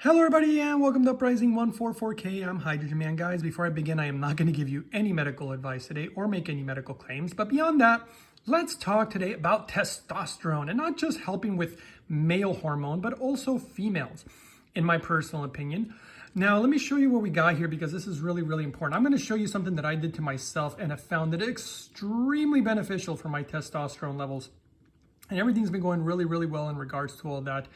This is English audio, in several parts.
Hello everybody and welcome to Uprising 144K. I'm Hydrogen Man. Guys, before I begin, I am not going to give you any medical advice today or make any medical claims. But beyond that, let's talk today about testosterone and not just helping with male hormone, but also females, in my personal opinion. Now, let me show you what we got here because this is really, really important. I'm going to show you something that I did to myself and have found it extremely beneficial for my testosterone levels. And everything's been going really, really well in regards to all that.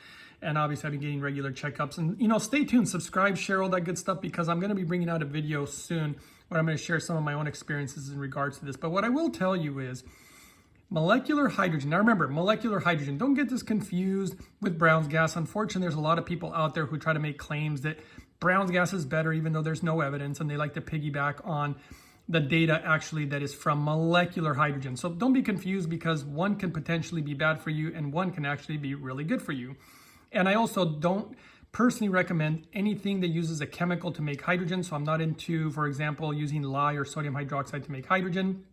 And obviously I've been getting regular checkups, and stay tuned, subscribe, share all that good stuff, because I'm going to be bringing out a video soon where I'm going to share some of my own experiences in regards to this. But what I will tell you is molecular hydrogen. Now remember, molecular hydrogen, don't get this confused with Brown's gas. Unfortunately, there's a lot of people out there who try to make claims that Brown's gas is better, even though there's no evidence, and they like to piggyback on the data actually that is from molecular hydrogen. So don't be confused, because one can potentially be bad for you and one can actually be really good for you. And I also don't personally recommend anything that uses a chemical to make hydrogen. So I'm not into, for example, using lye or sodium hydroxide to make hydrogen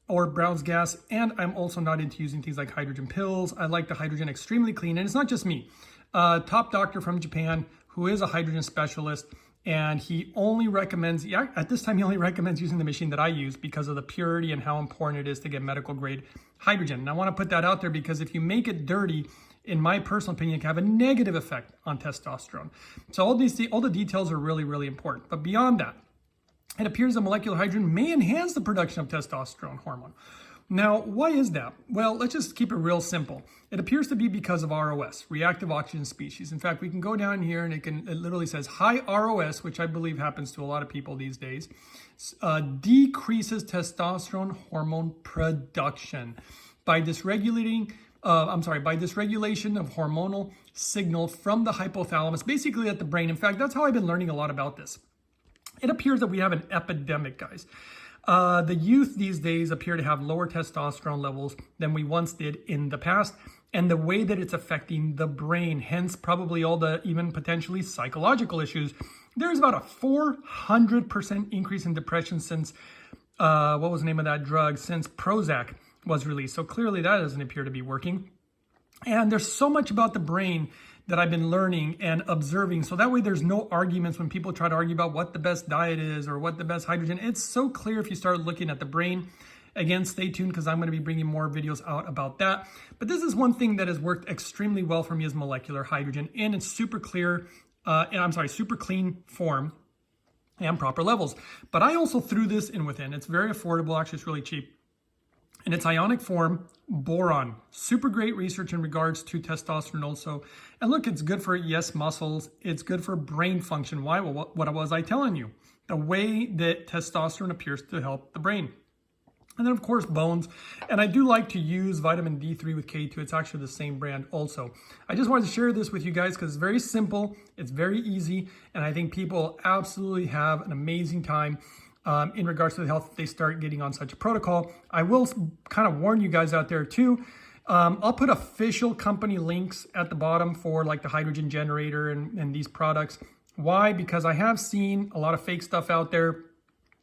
or Brown's gas. And I'm also not into using things like hydrogen pills. I like the hydrogen extremely clean. And it's not just me. Top doctor from Japan who is a hydrogen specialist, and he only recommends, at this time, he only recommends using the machine that I use because of the purity and how important it is to get medical grade hydrogen. And I want to put that out there because if you make it dirty, in my personal opinion, it can have a negative effect on testosterone. So all the details are really, really important. But beyond that, it appears that molecular hydrogen may enhance the production of testosterone hormone. Now, why is that? Well, let's just keep it real simple. It appears to be because of ROS, reactive oxygen species. In fact, we can go down here and it literally says high ROS, which I believe happens to a lot of people these days, decreases testosterone hormone production by dysregulation of hormonal signal from the hypothalamus, basically at the brain. In fact, that's how I've been learning a lot about this. It appears that we have an epidemic, guys. The youth these days appear to have lower testosterone levels than we once did in the past, and the way that it's affecting the brain, hence probably all the even potentially psychological issues. There's about a 400% increase in depression since, what was the name of that drug, since Prozac was released. So clearly that doesn't appear to be working. And there's so much about the brain that I've been learning and observing. So that way there's no arguments when people try to argue about what the best diet is or what the best hydrogen. It's so clear if you start looking at the brain. Again, stay tuned because I'm going to be bringing more videos out about that. But this is one thing that has worked extremely well for me is molecular hydrogen in its super clean form and proper levels. But I also threw this in within. It's very affordable. Actually, it's really cheap. In its ionic form, boron. Super great research in regards to testosterone also. And look, it's good for, yes, muscles. It's good for brain function. Why? Well, what was I telling you? The way that testosterone appears to help the brain. And then, of course, bones. And I do like to use vitamin D3 with K2. It's actually the same brand also. I just wanted to share this with you guys because it's very simple. It's very easy. And I think people absolutely have an amazing time in regards to the health if they start getting on such a protocol. I will kind of warn you guys out there too. I'll put official company links at the bottom for like the hydrogen generator and these products. Why? Because I have seen a lot of fake stuff out there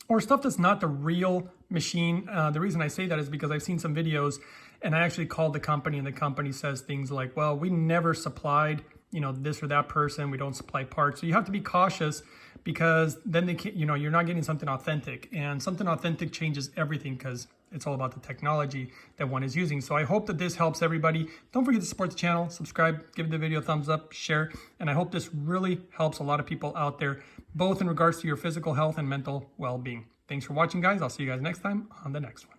or stuff that's not the real machine. The reason I say that is because I've seen some videos and I actually called the company and the company says things like, well, we never supplied this or that person. We don't supply parts. So you have to be cautious because then they can't, you're not getting something authentic, and something authentic changes everything because it's all about the technology that one is using. So I hope that this helps everybody. Don't forget to support the channel, subscribe, give the video a thumbs up, share, and I hope this really helps a lot of people out there, both in regards to your physical health and mental well-being. Thanks for watching, guys. I'll see you guys next time on the next one.